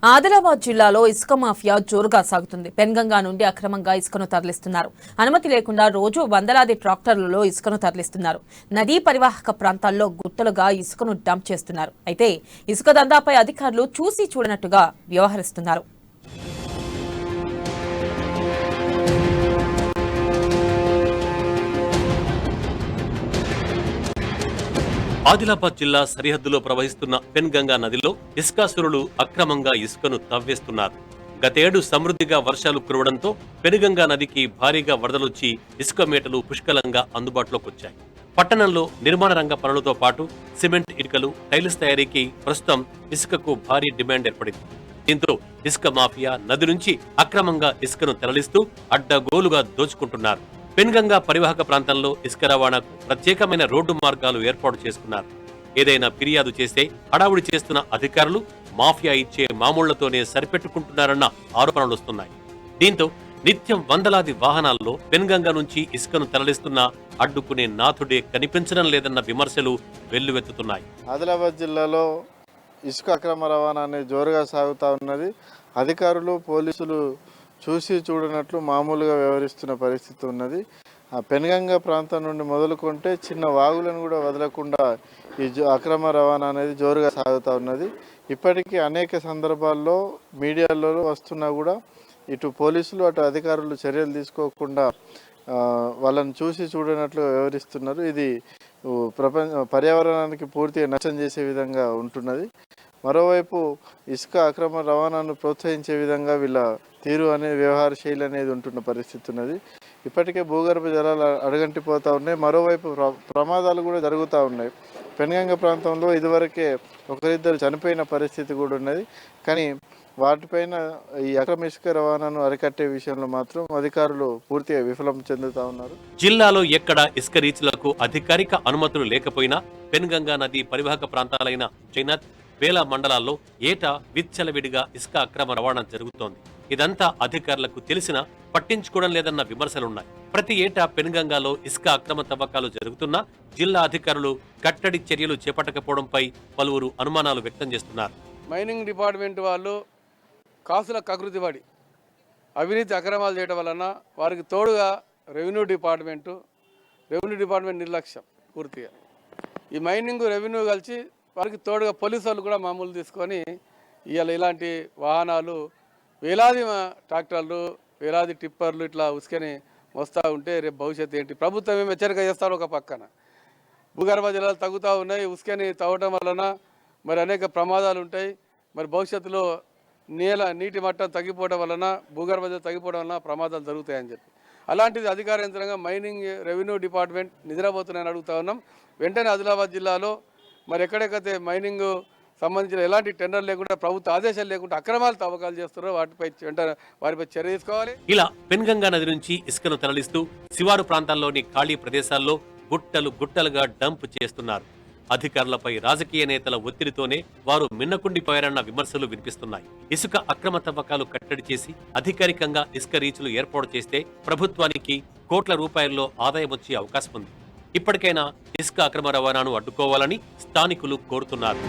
ఆదిలాబాద్ జిల్లాలో ఇసుక మాఫియా జోరుగా సాగుతుంది. పెన్గంగా నుండి అక్రమంగా ఇసుకను తరలిస్తున్నారు. అనుమతి లేకుండా రోజు వందలాది ట్రాక్టర్లలో ఇసుకను తరలిస్తున్నారు. నదీ పరివాహక ప్రాంతాల్లో గుట్టలుగా ఇసుకను డంప్ చేస్తున్నారు. అయితే ఇసుక దందాపై అధికారులు చూసి చూడనట్టుగా వ్యవహరిస్తున్నారు. ఆదిలాబాద్ జిల్లా సరిహద్దులో ప్రవహిస్తున్న పెన్గంగా నదిలో ఇసుకాసురులు అక్రమంగా ఇసుకను తవ్వేస్తున్నారు. గతేడు సమృద్ధిగా వర్షాలు కురవడంతో పెనుగంగా నదికి భారీగా వరదలొచ్చి ఇసుక మేటలు పుష్కలంగా అందుబాటులోకి వచ్చాయి. పట్టణంలో నిర్మాణ రంగ పనులతో పాటు సిమెంట్ ఇటుకలు, టైల్స్ తయారీకి ప్రస్తుతం ఇసుకకు భారీ డిమాండ్ ఏర్పడింది. దీంతో ఇసుక మాఫియా నది నుంచి అక్రమంగా ఇసుకను తరలిస్తూ అడ్డగోలుగా దోచుకుంటున్నారు. పెన్గంగా పరివాహక ప్రాంతంలో ఇసుక రవాణాకు ప్రత్యేకమైన రోడ్డు మార్గాలు ఏర్పాటు చేసుకున్నారు. ఏదైనా ఫిర్యాదు చేస్తే హడావుడి చేస్తున్న అధికారులు మాఫియా ఇచ్చే మామూళ్లతోనే సరిపెట్టుకుంటున్నారన్న ఆరోపణలు వస్తున్నాయి. దీంతో నిత్యం వందలాది వాహనాల్లో పెన్గంగా నుంచి ఇసుకను తరలిస్తున్నా అడ్డుకునే నాథుడే కనిపించడం లేదన్న విమర్శలు వెల్లువెత్తుతున్నాయి. ఆదిలాబాద్ జిల్లాలో ఇసుక అక్రమ రవాణా అనేది జోరుగా సాగుతూ ఉన్నది. అధికారులు, పోలీసులు చూసి చూడనట్లు మామూలుగా వ్యవహరిస్తున్న పరిస్థితి ఉన్నది. ఆ పెన్గంగా ప్రాంతం నుండి మొదలుకుంటే చిన్న వాగులను కూడా వదలకుండా ఈ అక్రమ రవాణా అనేది జోరుగా సాగుతూ ఉన్నది. ఇప్పటికీ అనేక సందర్భాల్లో మీడియాలో వస్తున్నా కూడా ఇటు పోలీసులు అటు అధికారులు చర్యలు తీసుకోకుండా వాళ్ళని చూసి చూడనట్లు వ్యవహరిస్తున్నారు. ఇది పర్యావరణానికి పూర్తిగా నష్టం చేసే విధంగా ఉంటున్నది. మరోవైపు ఇసుక అక్రమ రవాణాను ప్రోత్సహించే విధంగా వీళ్ళ తీరు అనే వ్యవహార శైలి అనేది ఉంటున్న పరిస్థితి ఉన్నది. ఇప్పటికే భూగర్భ జలాలు అడుగంటిపోతూ ఉన్నాయి. మరోవైపు ప్రమాదాలు కూడా జరుగుతూ ఉన్నాయి. పెన్గంగ ప్రాంతంలో ఇదివరకే ఒకరిద్దరు చనిపోయిన పరిస్థితి కూడా ఉన్నది. కానీ వాటిపైన ఈ అక్రమ ఇసుక రవాణాను అరికట్టే విషయంలో మాత్రం అధికారులు పూర్తిగా విఫలం చెందుతా ఉన్నారు. జిల్లాలో ఎక్కడ ఇసుక రీచ్లకు అధికారిక అనుమతులు లేకపోయినా పెన్గంగా నది పరివాహక ప్రాంతాలైన చైనాత్, వేల మండలాల్లో ఏటా విచ్చలవిడిగా ఇసుక అక్రమ రవాణా జరుగుతోంది. ఇదంతా అధికారులకు తెలిసినా పట్టించుకోవడం లేదన్న విమర్శలున్నాయి. ప్రతి ఏటా పెన్గంగాలో ఇసుక అక్రమ తవ్వకాలు జరుగుతున్నా జిల్లా అధికారులు కట్టడి చర్యలు చేపట్టకపోవడంపై పలువురు అనుమానాలు వ్యక్తం చేస్తున్నారు. మైనింగ్ డిపార్ట్మెంట్ వాళ్ళు కాసుల కకృతి పడి అవినీతి అక్రమాలు చేయడం వలన వారికి తోడుగా రెవెన్యూ డిపార్ట్మెంట్ నిర్లక్ష్యం పూర్తిగా. ఈ మైనింగ్ రెవెన్యూ కలిసి వారికి తోడుగా పోలీసు వాళ్ళు కూడా మామూలు తీసుకొని ఇవాళ ఇలాంటి వాహనాలు వేలాది ట్రాక్టర్లు, వేలాది టిప్పర్లు ఇట్లా ఉసుకని వస్తూ ఉంటే రేపు భవిష్యత్తు ఏంటి? ప్రభుత్వం ఏమి హెచ్చరిక చేస్తారు. ఒక పక్కన భూగర్భ జలాలు తగ్గుతూ ఉన్నాయి. ఉసుకని తవ్వడం వలన మరి అనేక ప్రమాదాలు ఉంటాయి. మరి భవిష్యత్తులో నీటి మట్టం తగ్గిపోవడం వలన, భూగర్భ జలం తగ్గిపోవడం వలన ప్రమాదాలు జరుగుతాయని చెప్పి అలాంటిది అధికార యంత్రంగా మైనింగ్ రెవెన్యూ డిపార్ట్మెంట్ నిద్రపోతున్నాయని అడుగుతా ఉన్నాం. వెంటనే ఆదిలాబాద్ జిల్లాలో మరి ఎక్కడెక్కడైతే మైనింగ్ సంబంధించిన ఎలాంటి టెండర్ లేకుండా, ప్రభుత్వ ఆదేశాలు లేకుండా అక్రమాలు తవ్వకాలు చేస్తారో వారిపై చర్య తీసుకోవాలి. ఇలా పెన్గంగా నది నుంచి ఇసుకను తరలిస్తూ శివారు ప్రాంతాల్లోని ఖాళీ ప్రదేశాల్లో గుట్టలుగా డంప్ చేస్తున్నారు. అధికారులపై రాజకీయ నేతల ఒత్తిడితోనే వారు మిన్నకుండిపోయారన్న విమర్శలు వినిపిస్తున్నాయి. ఇసుక అక్రమ తవ్వకాలు కట్టడి చేసి అధికారికంగా ఇసుక రీచ్లు ఏర్పాటు చేస్తే ప్రభుత్వానికి కోట్ల రూపాయల్లో ఆదాయం వచ్చే అవకాశం ఉంది. ఇప్పటికైనా ఇసుక అక్రమ రవాణాను అడ్డుకోవాలని స్థానికులు కోరుతున్నారు.